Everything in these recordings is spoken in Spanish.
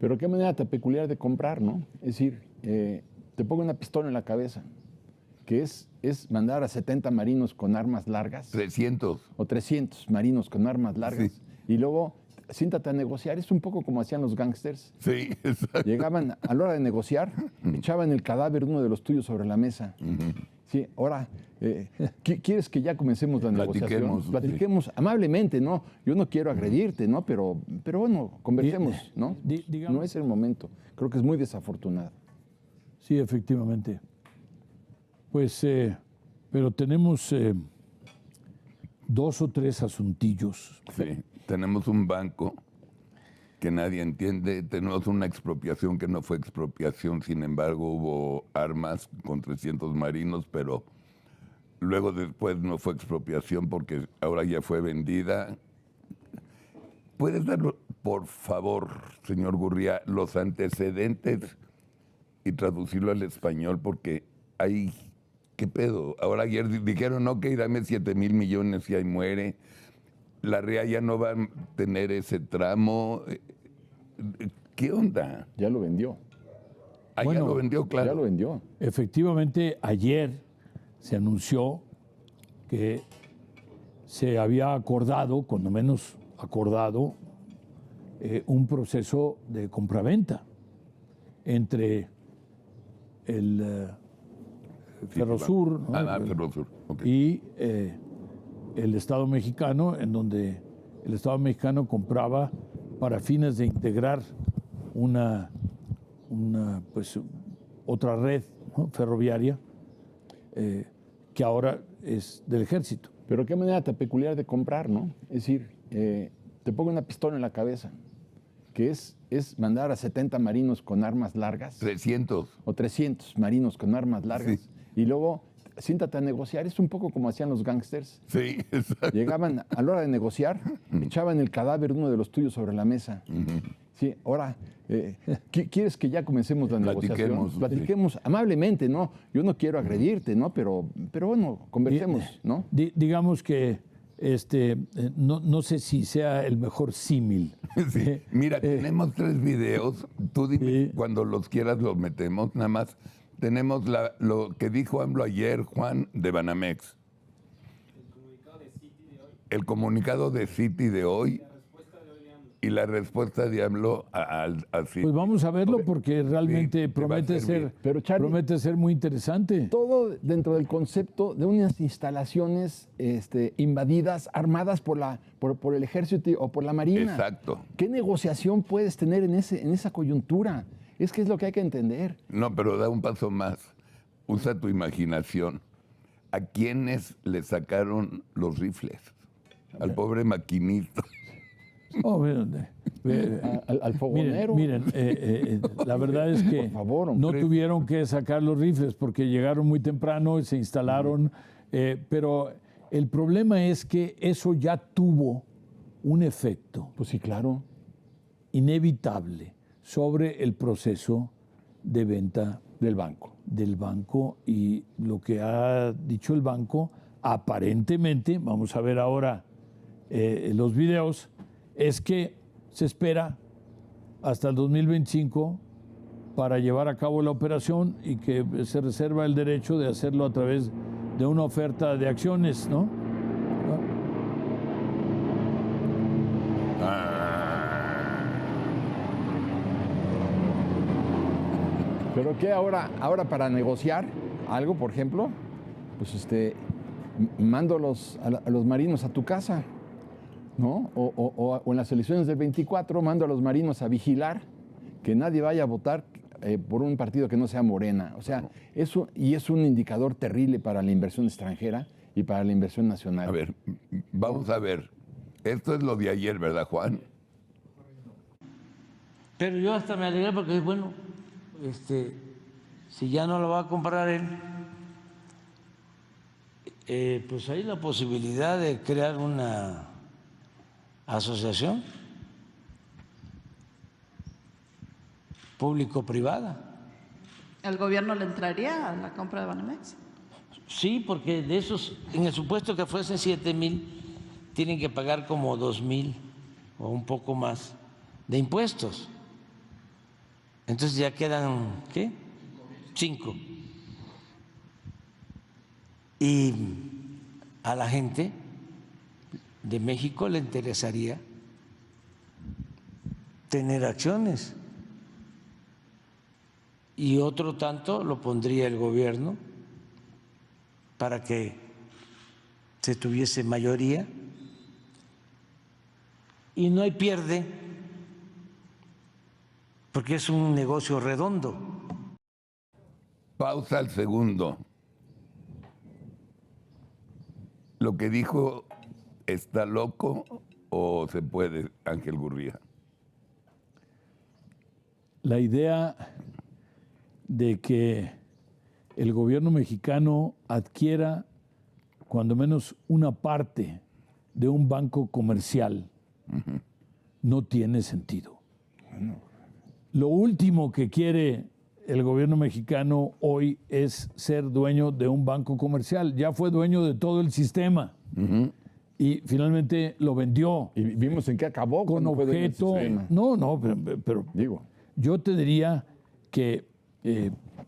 Pero qué manera tan peculiar de comprar, ¿no? Es decir, te pongo una pistola en la cabeza, que es mandar a 70 marinos con armas largas. 300. O 300 marinos con armas largas. Sí. Y luego, siéntate a negociar. Es un poco como hacían los gángsters. Sí, exacto. Llegaban a la hora de negociar, echaban el cadáver de uno de los tuyos sobre la mesa. Sí, ahora, ¿quieres que ya comencemos la negociación? Platiquemos amablemente, ¿no? Yo no quiero agredirte, ¿no? Pero bueno, conversemos, ¿no? No es el momento. Creo que es muy desafortunado. Sí, efectivamente. Pues, pero tenemos 2 o 3 asuntillos. Sí, tenemos un banco que nadie entiende, tenemos una expropiación que no fue expropiación, sin embargo hubo armas con 300 marinos, pero luego después no fue expropiación porque ahora ya fue vendida. ¿Puedes dar, por favor, señor Gurría, los antecedentes y traducirlo al español? Porque hay... ¿Qué pedo? Ahora ayer dijeron, ok, dame 7,000 millones y ahí muere. La REA ya no va a tener ese tramo. ¿Qué onda? Ya lo vendió. Ya lo vendió, claro. Ya lo vendió. Efectivamente, ayer se anunció que se había acordado, cuando menos acordado, un proceso de compraventa entre el Ferrosur, ¿no? Ferrosur. Okay. Y el Estado mexicano, en donde el Estado mexicano compraba para fines de integrar una pues, otra red, ¿no? ferroviaria que ahora es del Ejército. Pero qué manera tan peculiar de comprar, ¿no? Es decir, te pongo una pistola en la cabeza, que es mandar a 70 marinos con armas largas. 300. O 300 marinos con armas largas. Sí. Y luego, siéntate a negociar. Es un poco como hacían los gángsters. Sí, exacto. Llegaban a la hora de negociar, echaban el cadáver de uno de los tuyos sobre la mesa. Sí, ahora, ¿quieres que ya comencemos la negociación? Platiquemos amablemente, ¿no? Yo no quiero agredirte, ¿no? Pero bueno, conversemos, ¿no? Digamos que no sé si sea el mejor símil. Sí. Mira, tenemos 3 videos. Tú dime, cuando los quieras los metemos. Nada más tenemos lo que dijo AMLO ayer, Juan, de Banamex. El comunicado de Citi de hoy. Y la respuesta de AMLO al Citi. Pues vamos a verlo porque realmente promete ser muy interesante. Todo dentro del concepto de unas instalaciones invadidas, armadas por el Ejército o por la Marina. Exacto. ¿Qué negociación puedes tener en esa coyuntura? Es que es lo que hay que entender. No, pero da un paso más. Usa tu imaginación. ¿A quiénes le sacaron los rifles? Al pobre maquinista. Oh, al fogonero. Miren, la verdad es que por favor, no tuvieron que sacar los rifles porque llegaron muy temprano y se instalaron, pero el problema es que eso ya tuvo un efecto. Pues sí, claro. Inevitable sobre el proceso de venta del banco. Y lo que ha dicho el banco, aparentemente, vamos a ver ahora los videos, es que se espera hasta el 2025 para llevar a cabo la operación y que se reserva el derecho de hacerlo a través de una oferta de acciones, ¿no? Pero ¿qué ahora para negociar algo, por ejemplo? Pues mando a los marinos a tu casa, ¿no? O en las elecciones del 24 mando a los marinos a vigilar que nadie vaya a votar por un partido que no sea Morena. O sea, eso y es un indicador terrible para la inversión extranjera y para la inversión nacional. A ver, vamos a ver. Esto es lo de ayer, ¿verdad, Juan? Pero yo hasta me alegré porque, bueno, si ya no lo va a comprar él, pues hay la posibilidad de crear una asociación público-privada. ¿El gobierno le entraría a la compra de Banamex? Sí, porque de esos, en el supuesto que fuesen 7,000, tienen que pagar como 2,000 o un poco más de impuestos. Entonces ya quedan, ¿qué? 5. Y a la gente de México le interesaría tener acciones. Y otro tanto lo pondría el gobierno para que se tuviese mayoría. Y no hay pierde, porque es un negocio redondo. Pausa al segundo. ¿Lo que dijo está loco o se puede, Ángel Gurría? La idea de que el gobierno mexicano adquiera cuando menos una parte de un banco comercial no tiene sentido. Lo último que quiere el gobierno mexicano hoy es ser dueño de un banco comercial. Ya fue dueño de todo el sistema y finalmente lo vendió. Y vimos en qué acabó Con cuando fue dueño del objeto. sistema. No, pero Digo, yo te diría que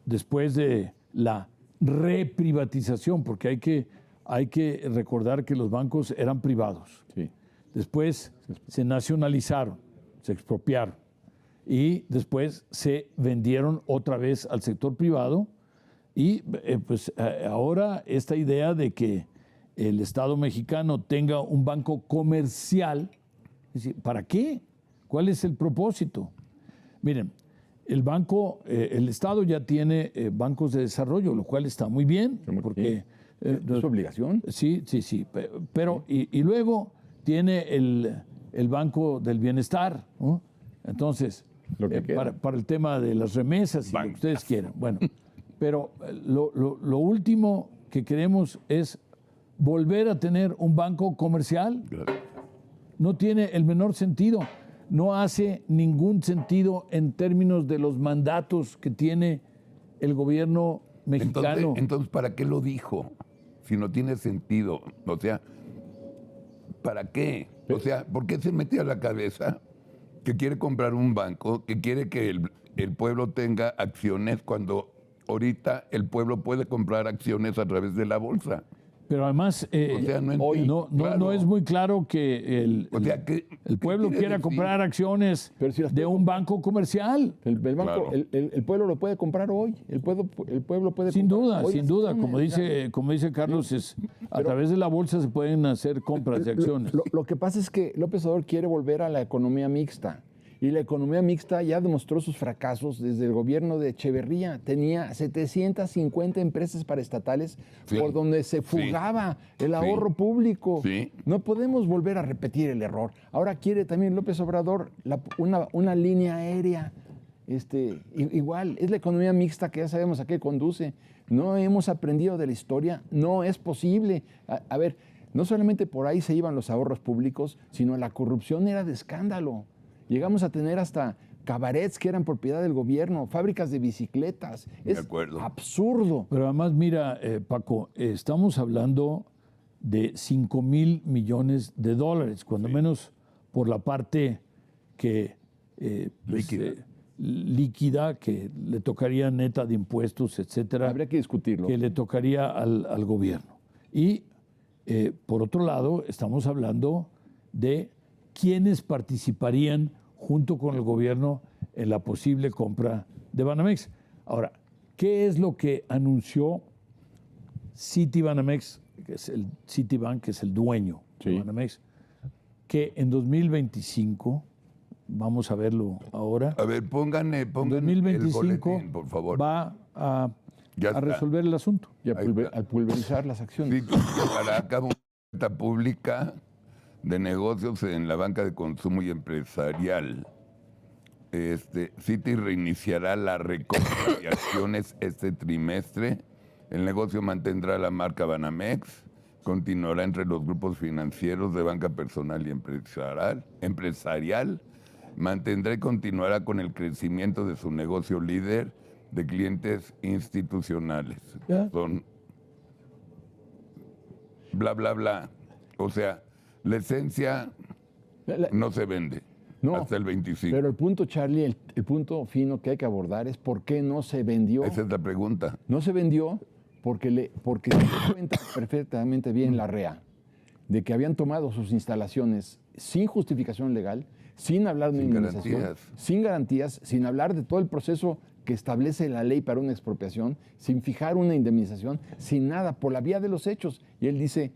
después de la reprivatización, porque hay que recordar que los bancos eran privados. sí. Después se nacionalizaron, se expropiaron y después se vendieron otra vez al sector privado y ahora esta idea de que el Estado mexicano tenga un banco comercial, es decir, ¿para qué? ¿Cuál es el propósito? Miren, el banco, el Estado ya tiene bancos de desarrollo, lo cual está muy bien, porque ¿Es su obligación? sí, pero y luego tiene el Banco del Bienestar, ¿no? Entonces, Lo que queda. para el tema de las remesas y lo que ustedes quieran. Bueno, pero lo último que queremos es volver a tener un banco comercial. No tiene el menor sentido. No hace ningún sentido en términos de los mandatos que tiene el gobierno mexicano. Entonces, ¿para qué lo dijo? Si no tiene sentido. O sea, ¿para qué? O sea, ¿por qué se mete a la cabeza que quiere comprar un banco, que quiere que el pueblo tenga acciones cuando ahorita el pueblo puede comprar acciones a través de la bolsa? Pero además, O sea, no hoy entiendo, no claro. es muy claro que el pueblo quiere quiera decir? comprar acciones Pero si las de puede un banco comercial. El banco, Claro. el pueblo lo puede comprar hoy. El pueblo puede Sin comprar duda, hoy sin las duda. acciones. Como dice Carlos, a través de la bolsa se pueden hacer compras de acciones. Lo que pasa es que López Obrador quiere volver a la economía mixta. Y la economía mixta ya demostró sus fracasos desde el gobierno de Echeverría. Tenía 750 empresas paraestatales Sí. por donde se fugaba el ahorro público. Sí. No podemos volver a repetir el error. Ahora quiere también López Obrador una línea aérea. Igual, es la economía mixta que ya sabemos a qué conduce. No hemos aprendido de la historia. No es posible. A ver, no solamente por ahí se iban los ahorros públicos, sino la corrupción era de escándalo. Llegamos a tener hasta cabarets que eran propiedad del gobierno, fábricas de bicicletas. De Es acuerdo. absurdo. Pero además, mira, Paco, estamos hablando de 5,000 millones de dólares, cuando menos por la parte que líquida, que le tocaría neta de impuestos, etcétera. Habría que discutirlo. Que le tocaría al gobierno. Y por otro lado, estamos hablando de quiénes participarían junto con el gobierno en la posible compra de Banamex. Ahora, ¿qué es lo que anunció Citibanamex, que es el Citibank, que es el dueño de Banamex? Que en 2025, vamos a verlo ahora, A ver, pongan en el 2025 boletín, por favor. va a Ya está. resolver el asunto. Y Ahí está. al pulverizar las acciones. Sí, llevará a cabo una oferta pública de negocios en la banca de consumo y empresarial. Citi reiniciará la recompra de acciones este trimestre. El negocio mantendrá la marca Banamex, continuará entre los grupos financieros de banca personal y empresarial, mantendrá y continuará con el crecimiento de su negocio líder de clientes institucionales. Ya. Son bla, bla, bla. O sea, la esencia La- no se vende. No, hasta el 25. Pero el punto, Charlie, el punto fino que hay que abordar es por qué no se vendió. Esa es la pregunta. No se vendió porque se dio cuenta perfectamente bien la REA de que habían tomado sus instalaciones sin justificación legal, sin hablar de una Sin indemnización, garantías. sin garantías, sin hablar de todo el proceso que establece la ley para una expropiación, sin fijar una indemnización, sin nada, por la vía de los hechos. Y él dice,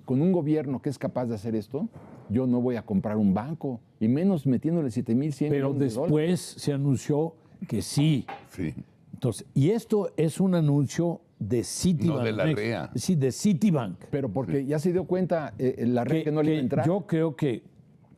con un gobierno que es capaz de hacer esto, yo no voy a comprar un banco, y menos metiéndole 7,100 Pero millones de dólares. después se anunció que sí. Sí. Entonces, y esto es un anuncio de Citibank. No de la REA. Sí, de Citibank. Pero porque ya se dio cuenta la REA que no le iba a entrar. Yo creo que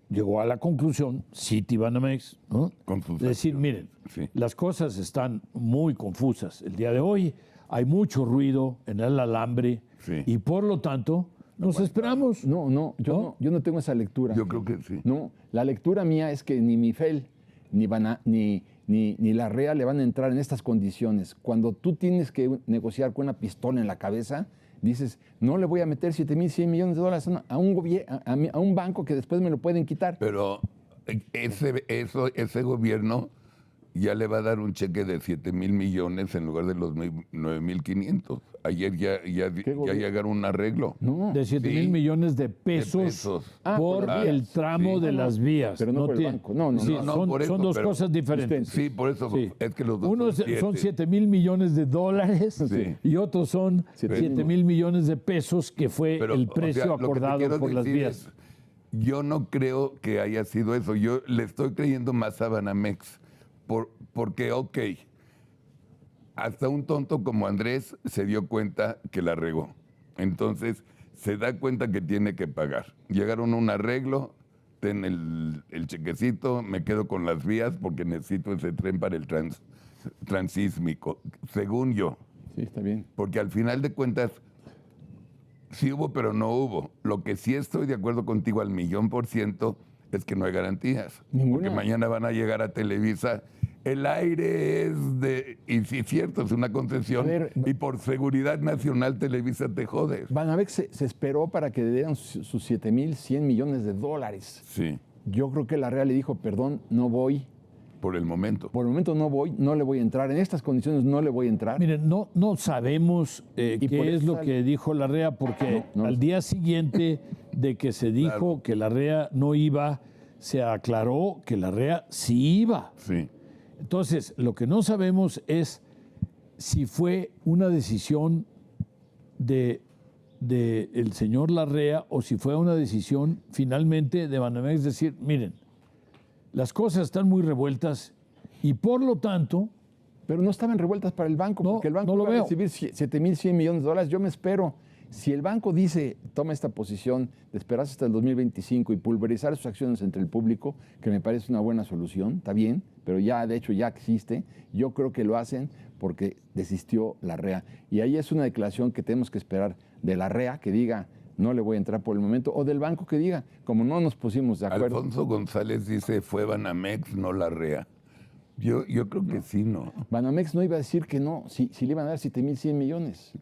llegó a la conclusión, Citibanamex, ¿no? Con sus De decir, acciones. miren, Sí. las cosas están muy confusas. El día de hoy hay mucho ruido en el alambre Sí. y por lo tanto nos esperamos. No, yo no tengo esa lectura. Yo creo que sí. No, la lectura mía es que ni Mifel ni la REA le van a entrar en estas condiciones. Cuando tú tienes que negociar con una pistola en la cabeza, dices, no le voy a meter 7,100 millones de dólares a un banco que después me lo pueden quitar. Pero ese gobierno ya le va a dar un cheque de 7,000 millones en lugar de los 9,500. Ayer ya gobierno? llegaron a un arreglo. No, De 7,000 Sí. millones de pesos, pesos. por por las el vías. tramo Sí. de las vías. pero no por el tiene- banco. No, Sí, no, son, por eso, son dos pero- cosas diferentes. Sí, por eso Sí. es que los dos Unos son 7,000 millones de dólares Sí. y otros son 7,000 millones de pesos, que fue Pero, el o precio sea, lo que te acordado quiero por las decir vías. es, yo no creo que haya sido eso. Yo le estoy creyendo más a Banamex. Porque, ok, hasta un tonto como Andrés se dio cuenta que la regó. Entonces, se da cuenta que tiene que pagar. Llegaron a un arreglo, ten el chequecito, me quedo con las vías porque necesito ese tren para el transísmico, según yo. Sí, está bien. Porque al final de cuentas, sí hubo, pero no hubo. Lo que sí estoy de acuerdo contigo al 1,000,000% es que no hay garantías. Ninguna. Porque mañana van a llegar a Televisa. El aire es de... Y sí es cierto, es una concesión. A ver, y por seguridad nacional Televisa te jodes. Banamex se esperó para que le dieran sus 7,100 millones de dólares. Sí, Yo creo que la REA le dijo, perdón, no voy. por el momento. Por el momento no voy, no le voy a entrar. En estas condiciones no le voy a entrar. Miren, no sabemos Y por qué es eso lo que dijo la REA, porque No, no al lo día siguiente de que se dijo que la REA no iba, se aclaró que la REA sí iba. Sí. Entonces, lo que no sabemos es si fue una decisión de el señor Larrea o si fue una decisión finalmente de Banamex decir, miren, las cosas están muy revueltas y por lo tanto, Pero no estaban revueltas para el banco, No, porque el banco no lo va a veo. recibir 7,100 millones de dólares. Yo me espero. Si el banco dice, toma esta posición de esperarse hasta el 2025 y pulverizar sus acciones entre el público, que me parece una buena solución, está bien, pero ya de hecho ya existe, yo creo que lo hacen porque desistió la REA. Y ahí es una declaración que tenemos que esperar de la REA, que diga, no le voy a entrar por el momento, o del banco que diga, como no nos pusimos de acuerdo. Alfonso González dice, fue Banamex, no la REA. Yo creo que sí, ¿no? Banamex no iba a decir que no, si le iban a dar 7,100 millones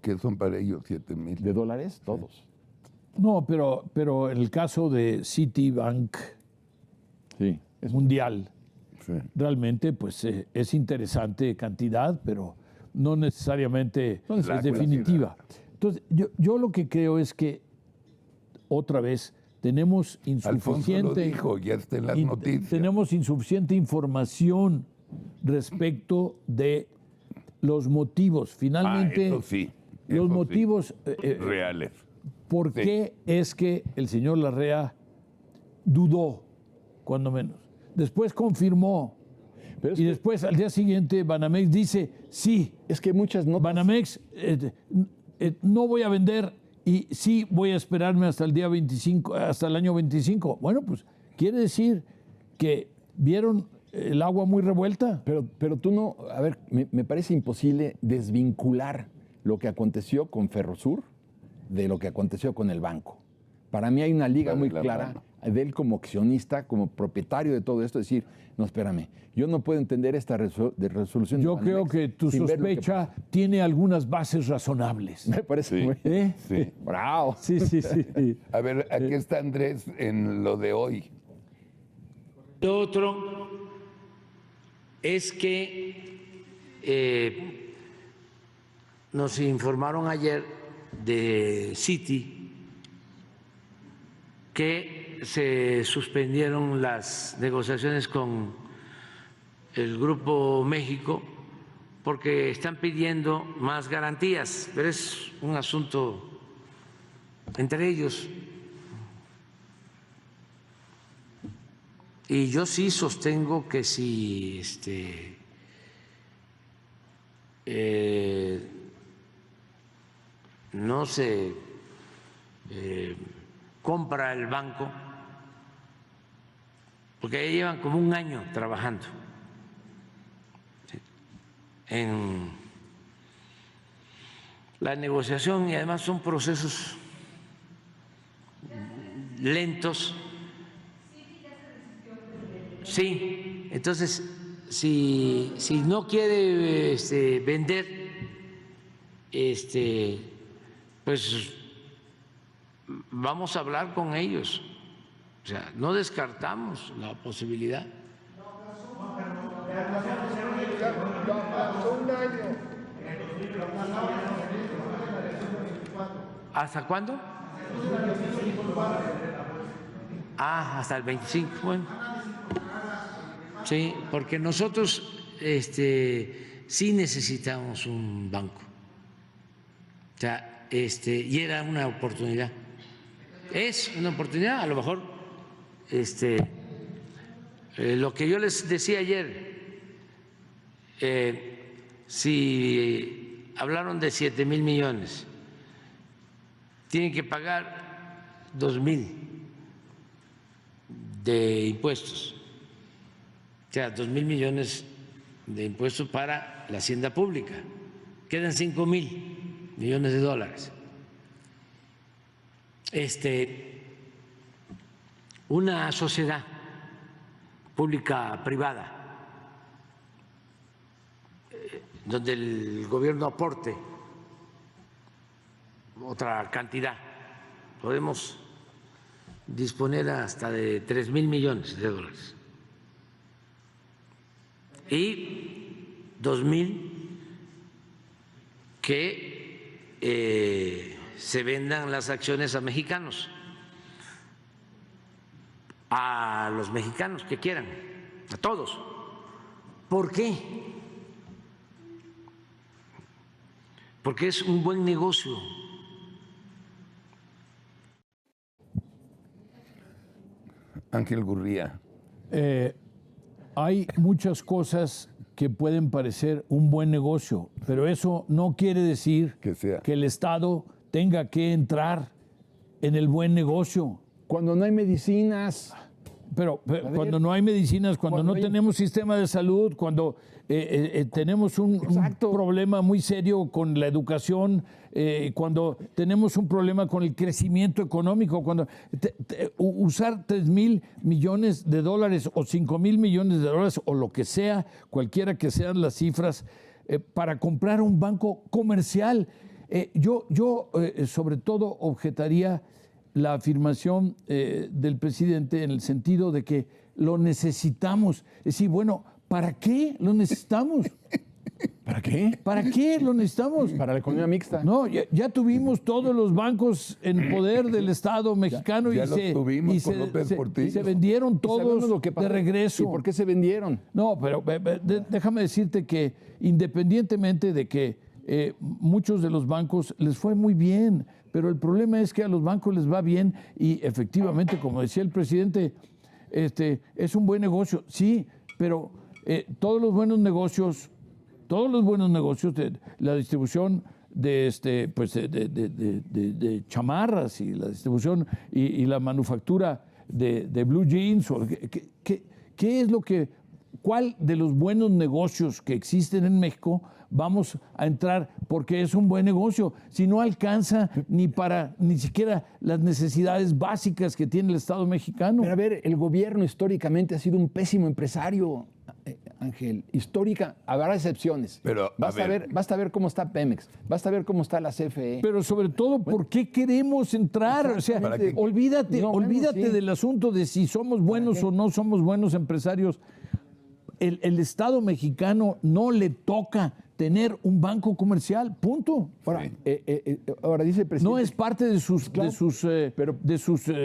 ¿Qué son para ellos 7,000? de dólares, todos. no, pero en el caso de Citibank Sí, es Mundial, Sí. realmente pues es interesante cantidad, pero no necesariamente No es necesariamente. definitiva. Entonces, yo lo que creo es que otra vez tenemos Alfonso lo insuficiente dijo, ya está en las in- noticias. tenemos insuficiente información respecto de los motivos. Finalmente, eso sí, los eso sí. motivos Reales. ¿por Sí. qué es que el señor Larrea dudó, cuando menos? Después confirmó. Pero es Y que- después, al día siguiente, Banamex dice, sí, Es que muchas notas... Banamex, no voy a vender y sí voy a esperarme hasta el día 25, hasta el año 25. Bueno, pues quiere decir que vieron el agua muy revuelta. Pero tú no, a ver, me parece imposible desvincular lo que aconteció con Ferrosur de lo que aconteció con el banco. Para mí hay una liga Va de muy la clara mano. de él como accionista, como propietario de todo esto, decir, no, espérame, yo no puedo entender esta resolución. de Yo creo Banamex que tu sin ver lo que sospecha tiene algunas bases razonables. me parece Sí. muy... ¿Eh? Sí. ¡Bravo! Sí, sí, sí. A ver, aquí está Andrés en lo de hoy. Lo otro es que nos informaron ayer de Citi que se suspendieron las negociaciones con el Grupo México porque están pidiendo más garantías, pero es un asunto entre ellos. Y yo sí sostengo que si no se compra el banco, porque ya llevan como un año trabajando en la negociación y además son procesos lentos. Sí, entonces si no quiere vender, pues vamos a hablar con ellos. O sea, no descartamos la posibilidad. ¿Hasta cuándo? Hasta el 25, bueno. Sí, porque nosotros sí necesitamos un banco. O sea, y era una oportunidad. Es una oportunidad, a lo mejor lo que yo les decía ayer, si hablaron de 7,000 millones, tienen que pagar 2,000 de impuestos. O sea, 2,000 millones de impuestos para la hacienda pública. Quedan 5,000 millones de dólares. Una sociedad pública-privada, donde el gobierno aporte otra cantidad, podemos disponer hasta de 3,000 millones de dólares. Y 2,000 que se vendan las acciones a mexicanos, a los mexicanos que quieran, a todos. ¿Por qué? Porque es un buen negocio. Ángel Gurría. Hay muchas cosas que pueden parecer un buen negocio, pero eso no quiere decir que el Estado tenga que entrar en el buen negocio. Cuando no hay medicinas. Pero cuando no hay medicinas, cuando no tenemos sistema de salud, cuando tenemos un problema muy serio con la educación, cuando tenemos un problema con el crecimiento económico, cuando usar 3,000 millones de dólares o 5,000 millones de dólares o lo que sea, cualquiera que sean las cifras, para comprar un banco comercial. Yo sobre todo objetaría la afirmación del presidente en el sentido de que lo necesitamos. Es decir, bueno, ¿para qué lo necesitamos? ¿Para qué? ¿Para qué lo necesitamos? Para la economía mixta. No, ya tuvimos todos los bancos en poder del Estado mexicano ya y se vendieron todos de regreso. ¿Y por qué se vendieron? No, pero déjame decirte que independientemente de que muchos de los bancos les fue muy bien, pero el problema es que a los bancos les va bien y efectivamente, como decía el presidente, es un buen negocio, sí, pero todos los buenos negocios, de la distribución de chamarras y la distribución y la manufactura de blue jeans, ¿qué es lo que, cuál de los buenos negocios que existen en México vamos a entrar porque es un buen negocio? Si no alcanza ni siquiera las necesidades básicas que tiene el Estado mexicano. Pero a ver, el gobierno históricamente ha sido un pésimo empresario, Ángel, histórica, habrá excepciones. Pero, basta ver cómo está Pemex, basta ver cómo está la CFE. Pero sobre todo, ¿por qué queremos entrar? O sea, olvídate del asunto de si somos buenos o no somos buenos empresarios. El Estado mexicano no le toca tener un banco comercial, punto. Ahora dice el presidente. No es parte de sus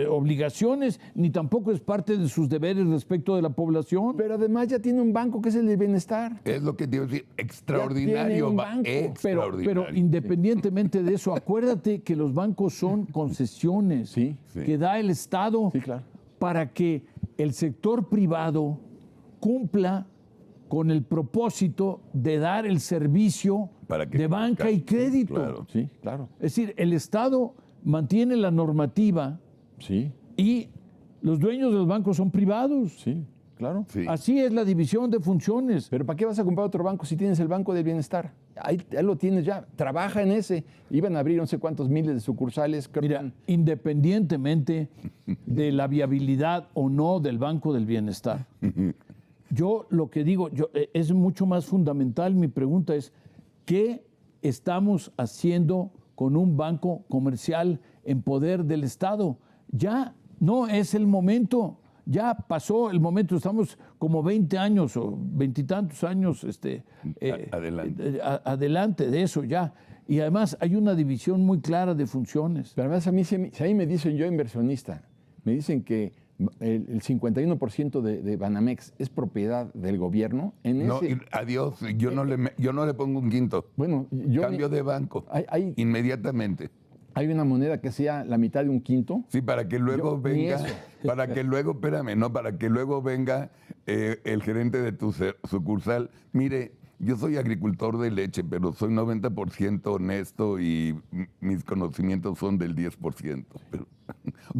obligaciones, ni tampoco es parte de sus deberes respecto de la población. Pero además ya tiene un banco que es el de bienestar. Es lo que te iba a decir, extraordinario. un banco. Pero independientemente de eso, acuérdate que los bancos son concesiones que da el Estado para que el sector privado cumpla con el propósito de dar el servicio de banca y crédito. Claro. Sí, claro. Es decir, el Estado mantiene la normativa y los dueños de los bancos son privados. Sí, claro. Sí. Así es la división de funciones. Pero ¿para qué vas a comprar otro banco si tienes el Banco del Bienestar? Ahí lo tienes ya. Trabaja en ese. Iban a abrir no sé cuántos miles de sucursales. Mira, independientemente de la viabilidad o no del Banco del Bienestar, yo lo que digo, es mucho más fundamental. Mi pregunta es, ¿qué estamos haciendo con un banco comercial en poder del Estado? Ya no es el momento, ya pasó el momento, estamos como 20 años o 20 y tantos años adelante de eso ya. Y además hay una división muy clara de funciones. Pero además a mí me dicen, yo inversionista, me dicen que el 51% de Banamex es propiedad del gobierno. Adiós, yo no le pongo un quinto. Bueno, cambio de banco, inmediatamente. Hay una moneda que sea la mitad de un quinto. Sí, para que luego venga, para que luego venga el gerente de tu sucursal. Mire, yo soy agricultor de leche, pero soy 90% honesto y mis conocimientos son del 10%.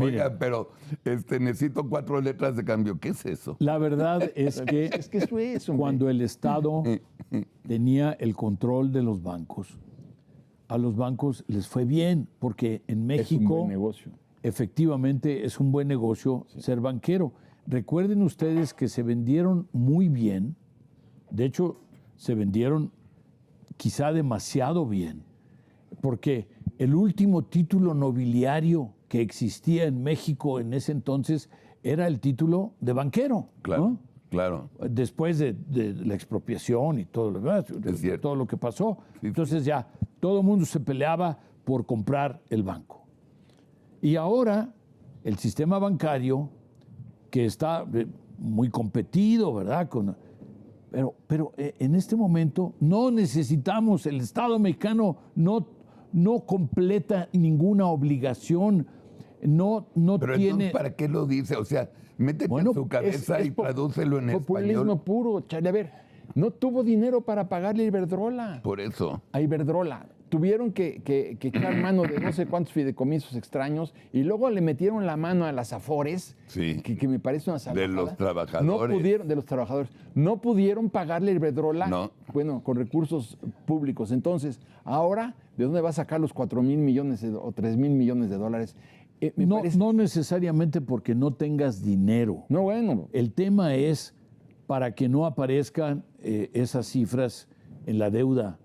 Oiga, pero necesito 4 letras de cambio. ¿Qué es eso? La verdad es que, eso es, cuando el Estado tenía el control de los bancos, a los bancos les fue bien, porque en México es un buen negocio. Efectivamente es un buen negocio ser banquero. Recuerden ustedes que se vendieron muy bien, de hecho se vendieron quizá demasiado bien, porque el último título nobiliario que existía en México en ese entonces era el título de banquero. Claro, ¿no? claro. Después de la expropiación y todo lo demás, todo lo que pasó. Sí. Entonces ya todo el mundo se peleaba por comprar el banco. Y ahora el sistema bancario, que está muy competido, ¿verdad? Pero en este momento no necesitamos, el Estado mexicano no completa ninguna obligación, no pero tiene... Entonces, ¿para qué lo dice? O sea, métete en su cabeza y tradúcelo en populismo español. Puro, Charlie. A ver, no tuvo dinero para pagarle a Iberdrola. Por eso. A Iberdrola. Tuvieron que echar mano de no sé cuántos fideicomisos extraños y luego le metieron la mano a las Afores, que me parece una salvajada. De los trabajadores. De los trabajadores. No pudieron pagarle a Iberdrola, con recursos públicos. Entonces, ahora, ¿de dónde va a sacar los 4,000 millones o 3,000 millones de dólares? No necesariamente porque no tengas dinero. No, bueno. El tema es para que no aparezcan esas cifras en la deuda.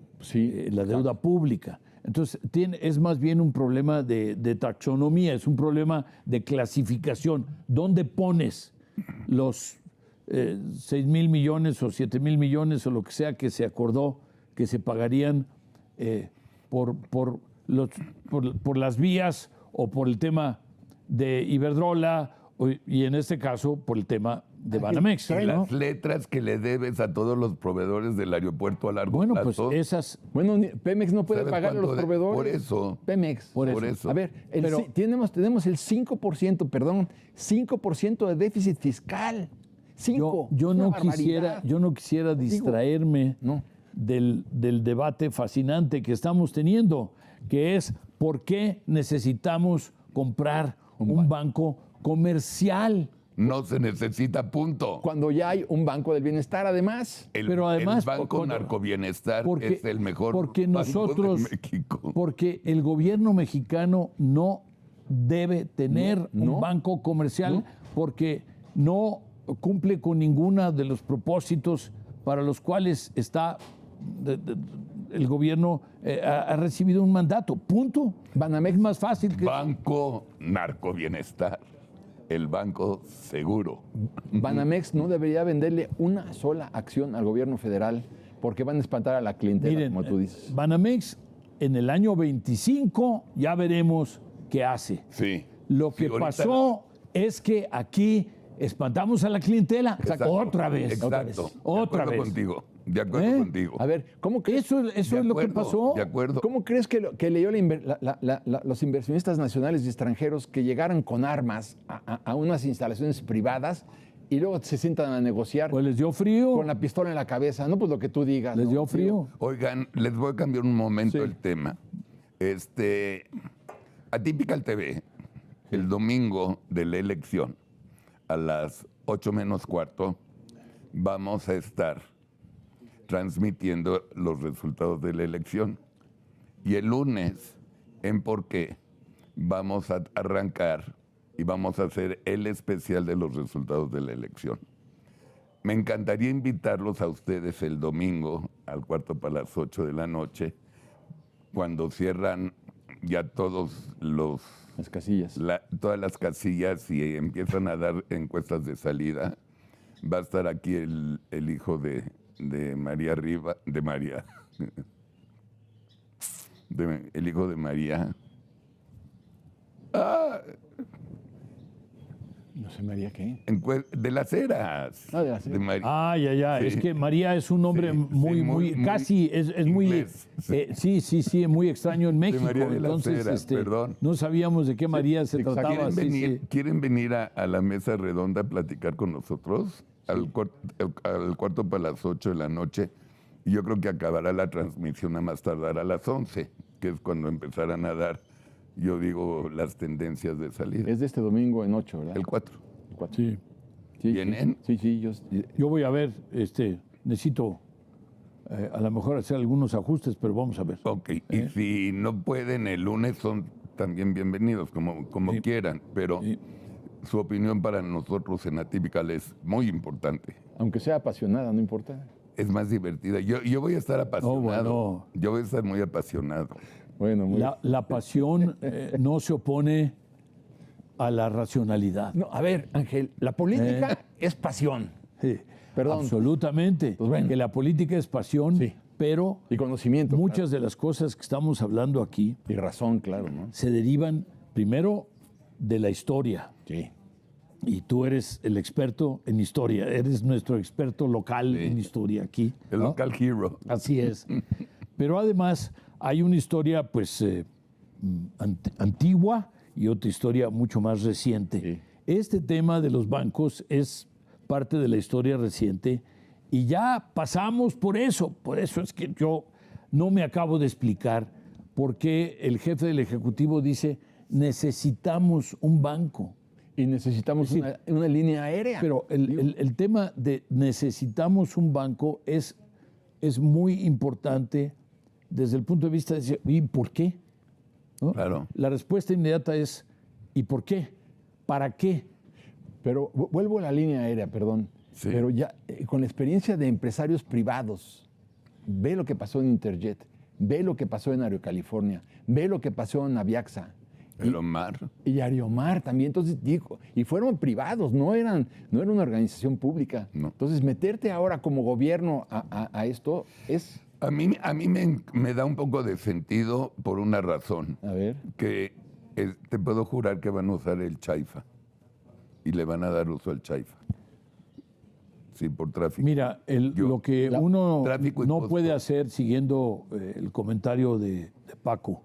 La deuda pública. Entonces, es más bien un problema de taxonomía, es un problema de clasificación. ¿Dónde pones los 6,000 millones o 7,000 millones o lo que sea que se acordó que se pagarían por las vías o por el tema de Iberdrola y en este caso por el tema de Banamex? Y las letras que le debes a todos los proveedores del aeropuerto a largo plazo. Pues esas... Bueno, Pemex no puede pagar a los proveedores. Por eso. Pemex. Por eso. A ver, tenemos el 5% de déficit fiscal. 5. Yo no quisiera distraerme del debate fascinante que estamos teniendo, que es ¿por qué necesitamos comprar un banco comercial? No se necesita, punto. Cuando ya hay un Banco del Bienestar, además. El Banco Narcobienestar es el mejor banco de México. Porque el gobierno mexicano no debe tener un banco comercial porque no cumple con ninguno de los propósitos para los cuales el gobierno ha recibido un mandato. Punto. Banamex Es más fácil que... Banco Narco Bienestar, el banco seguro. Banamex no debería venderle una sola acción al gobierno federal porque van a espantar a la clientela, Miren, como tú dices. Banamex en el año 25 ya veremos qué hace. Sí. Lo Sí, que ahorita pasó es que aquí espantamos a la clientela. Exacto. Otra vez. Exacto. Otra de acuerdo vez. contigo. De acuerdo contigo. A ver, ¿cómo crees, Eso De es lo que acuerdo, pasó. De acuerdo. ¿cómo crees que leyó los inversionistas nacionales y extranjeros que llegaran con armas a unas instalaciones privadas y luego se sientan a negociar Pues les dio frío. con la pistola en la cabeza? No, pues lo que tú digas. Les ¿no? dio frío. Oigan, les voy a cambiar un momento Sí. el tema. Atypical TV, el domingo de la elección, a las 8 menos cuarto, vamos a estar transmitiendo los resultados de la elección. Y el lunes, en Por qué, vamos a arrancar y vamos a hacer el especial de los resultados de la elección. Me encantaría invitarlos a ustedes el domingo, al cuarto para las 8 de la noche, cuando cierran ya todos Las casillas. todas las casillas y empiezan a dar encuestas de salida. Va a estar aquí el hijo de María Riva, el hijo de María. No sé, María, ¿qué? De las Heras. Ah, de las Heras. María. Ya. Sí. Es que María es un nombre Sí, muy, muy casi, es muy, inglés, sí. sí, muy extraño en México. María de las Entonces, Heras, perdón. no sabíamos de qué María se trataba. ¿Quieren venir a la mesa redonda a platicar con nosotros? Al cuarto para las 8 de la noche. Y yo creo que acabará la transmisión a más tardar a las 11, que es cuando empezarán a dar, yo digo, las tendencias de salida. Es de este domingo en 8, ¿verdad? El 4. El 4. Sí. Sí, ¿Vienen? Sí, Yo voy a ver, necesito a lo mejor hacer algunos ajustes, pero vamos a ver. Ok, y si no pueden el lunes, son también bienvenidos, como Sí. quieran, pero Sí. su opinión para nosotros en Atypical es muy importante. Aunque sea apasionada, no importa. Es más divertida. Yo voy a estar apasionado. bueno. Yo voy a estar muy apasionado. Bueno, muy La pasión no se opone a la racionalidad. No, a ver, Ángel, la política es pasión. Sí, Perdón. absolutamente. Pues bueno. Que la política es pasión, Sí. pero Y conocimiento. muchas de las cosas que estamos hablando aquí claro. Y razón, claro, ¿no? se derivan primero de la historia. Sí. Y tú eres el experto en historia, eres nuestro experto local Sí. en historia aquí. El ¿no? local hero. Así es. Pero además hay una historia pues antigua y otra historia mucho más reciente. Sí. Este tema de los bancos es parte de la historia reciente y ya pasamos por eso. Por eso es que yo no me acabo de explicar por qué el jefe del Ejecutivo dice necesitamos un banco. Y necesitamos Sí. una línea aérea. Pero el tema de necesitamos un banco es muy importante desde el punto de vista de decir, ¿y por qué? ¿No? Claro. La respuesta inmediata es, ¿y por qué? ¿Para qué? Pero vuelvo a la línea aérea, perdón. Sí. Pero ya con la experiencia de empresarios privados, ve lo que pasó en Interjet, ve lo que pasó en Aerocalifornia, ve lo que pasó en Aviaxa. El Omar. Y Ariomar también, entonces dijo, y fueron privados, no era una organización pública. No. Entonces, meterte ahora como gobierno a esto es, A mí me da un poco de sentido por una razón. a ver, Que te puedo jurar que van a usar el Chaifa. Y le van a dar uso al Chaifa. Sí, por tráfico. Mira, lo que la- uno tráfico y no costo. puede hacer, siguiendo el comentario de Paco,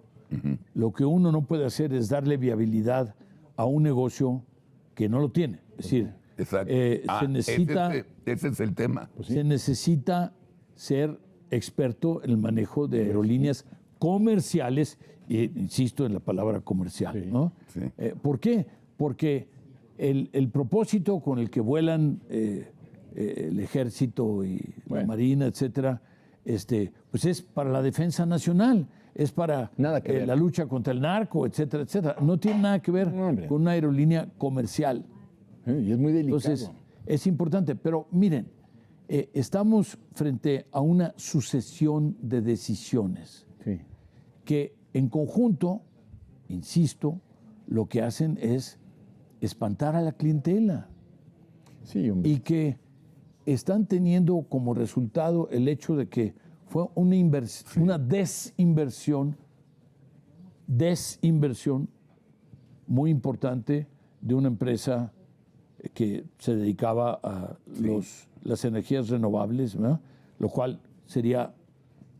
lo que uno no puede hacer es darle viabilidad a un negocio que no lo tiene. Es decir, Exacto. se necesita... Ese es el tema. Se necesita ser experto en el manejo de aerolíneas comerciales, e insisto en la palabra comercial. Sí, ¿no? sí. ¿Por qué? Porque el propósito con el que vuelan el ejército y la Bueno. marina, etcétera, pues es para la defensa nacional, es para Nada que ver. la lucha contra el narco, etcétera, etcétera. No tiene nada que ver No, hombre. con una aerolínea comercial. y es muy delicado. Entonces, es importante. Pero miren, estamos frente a una sucesión de decisiones Sí. que en conjunto, insisto, lo que hacen es espantar a la clientela Sí, hombre. y que están teniendo como resultado el hecho de que fue una desinversión muy importante de una empresa que se dedicaba a las energías renovables, ¿verdad? Lo cual sería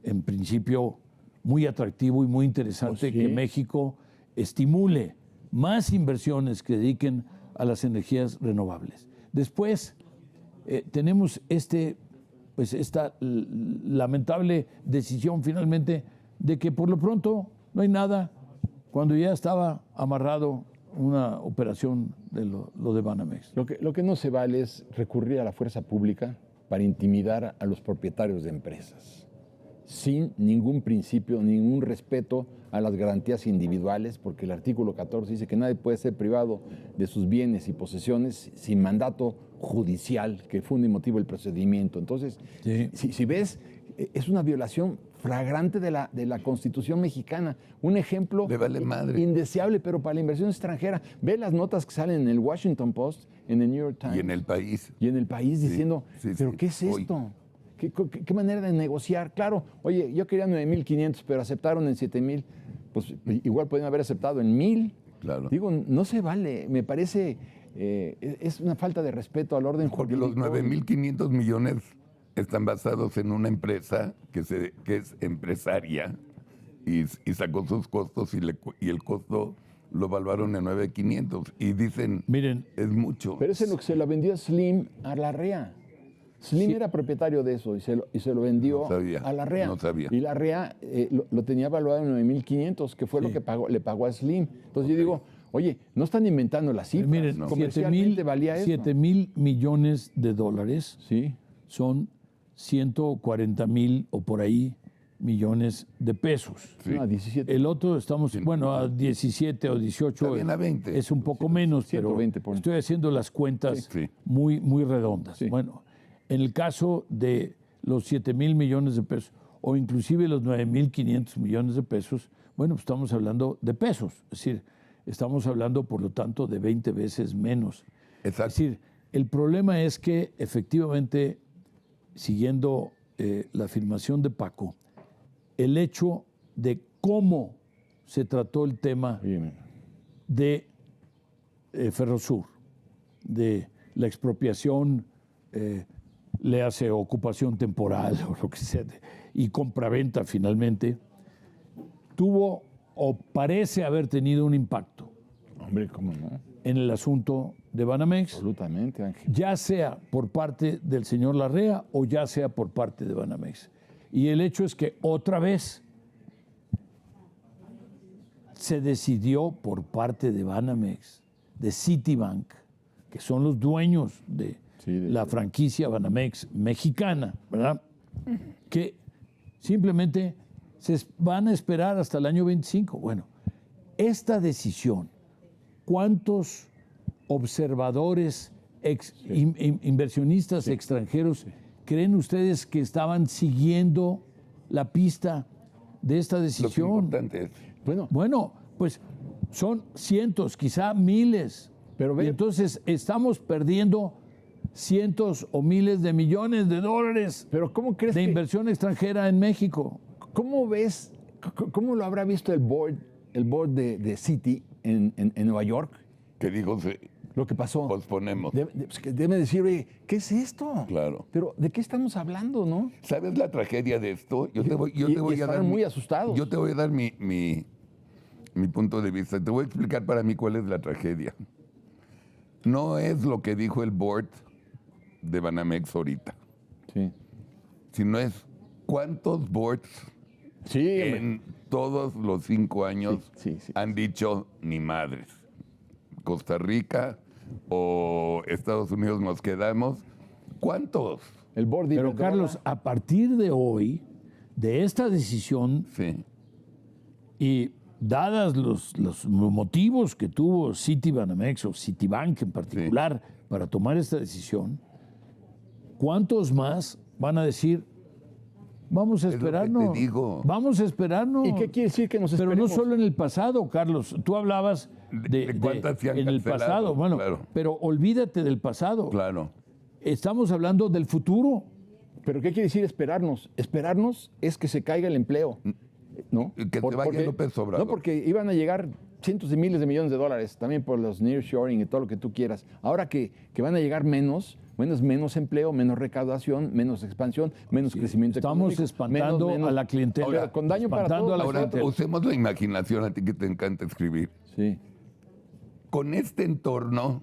en principio muy atractivo y muy interesante Pues sí. que México estimule más inversiones que dediquen a las energías renovables. Después tenemos esta lamentable decisión finalmente de que por lo pronto no hay nada cuando ya estaba amarrado una operación de lo de Banamex. Lo que no se vale es recurrir a la fuerza pública para intimidar a los propietarios de empresas, sin ningún principio, ningún respeto a las garantías individuales, porque el artículo 14 dice que nadie puede ser privado de sus bienes y posesiones sin mandato judicial que funde y motive el procedimiento. Entonces, Sí. si ves, es una violación flagrante de la Constitución mexicana. Un ejemplo Le vale madre. indeseable, pero para la inversión extranjera. Ve las notas que salen en el Washington Post, en el New York Times. Y en el país. Y en el país diciendo, sí, ¿pero sí. qué es Hoy. esto? ¿Qué manera de negociar? Claro, oye, yo quería 9,500, pero aceptaron en 7,000. Pues igual podían haber aceptado en 1,000. Claro. Digo, no se vale. Me parece, es una falta de respeto al orden Porque jurídico. los 9,500 millones están basados en una empresa que es empresaria y sacó sus costos y el costo lo evaluaron en 9,500 y dicen, Miren, es mucho. Pero ese es lo que se lo vendió Slim a Larrea. Slim era propietario de eso y se lo vendió No sabía, a Larrea. no sabía. Y Larrea lo tenía evaluado en 9,500, que fue lo que le pagó a Slim. Entonces yo digo, oye, no están inventando las cifras. miren, No. 7,000 valía eso. 7,000 millones de dólares Sí. son 140,000 o por ahí millones de pesos. Sí. No, a 17. El otro estamos, bueno, a 17 o 18. Está bien a 20. Es un poco menos, pero 120 por- estoy haciendo las cuentas Sí. muy, muy redondas. Sí. Bueno, en el caso de los 7,000 millones de pesos o inclusive los 9,500 millones de pesos, bueno, pues estamos hablando de pesos. Es decir, estamos hablando, por lo tanto, de 20 veces menos. Exacto. Es decir, el problema es que efectivamente, siguiendo la afirmación de Paco, el hecho de cómo se trató el tema Oye, de Ferrosur, de la expropiación, le hace ocupación temporal o lo que sea, y compraventa finalmente, tuvo o parece haber tenido un impacto hombre, ¿cómo no? en el asunto de Banamex, Absolutamente, Ángel. ya sea por parte del señor Larrea o ya sea por parte de Banamex. Y el hecho es que otra vez se decidió por parte de Banamex, de Citibank, que son los dueños de la franquicia Banamex mexicana, ¿verdad? Que simplemente se van a esperar hasta el año 25. Bueno, esta decisión, ¿cuántos observadores, inversionistas extranjeros creen ustedes que estaban siguiendo la pista de esta Lo decisión? importante es, Bueno, pues son cientos, quizá miles. Pero ve- y entonces estamos perdiendo cientos o miles de millones de dólares Pero ¿cómo crees de que... inversión extranjera en México. ¿Cómo ves, cómo lo habrá visto el board de Citi en Nueva York? que dijo, Lo que pasó. posponemos. Pues que debe decir, oye, ¿qué es esto? Claro. Pero, ¿de qué estamos hablando, no? ¿Sabes la tragedia de esto? Yo te voy y a dar estaban muy asustados. Yo te voy a dar mi punto de vista. Te voy a explicar para mí cuál es la tragedia. No es lo que dijo el board de Banamex ahorita, Sí. sino es cuántos boards Sí, en todos los 5 años Sí, sí. han dicho ni madres. Costa Rica o Estados Unidos nos quedamos. ¿Cuántos? el board de Pero Iberdrola. Carlos, a partir de hoy, de esta decisión Sí. y dadas los motivos que tuvo Citibanamex o Citibank en particular para tomar esta decisión, ¿cuántos más van a decir, vamos a Es lo que te esperarnos? digo. Vamos a esperarnos. ¿Y qué quiere decir que nos Pero no esperemos? solo en el pasado, Carlos. Tú hablabas De cuántas se han en el cancelado, pasado. Bueno, claro. pero olvídate del pasado. Claro. Estamos hablando del futuro. ¿Pero qué quiere decir esperarnos? Esperarnos es que se caiga el empleo, ¿no? Que se vaya López Obrador. No, porque iban a llegar cientos de miles de millones de dólares, también por los nearshoring y todo lo que tú quieras. Ahora que van a llegar menos empleo, menos recaudación, menos expansión, menos crecimiento Estamos económico. espantando menos- a la clientela. Pero con daño para espantando todos a la Ahora, clientela. usemos la imaginación, a ti que te encanta escribir. Sí. Con este entorno,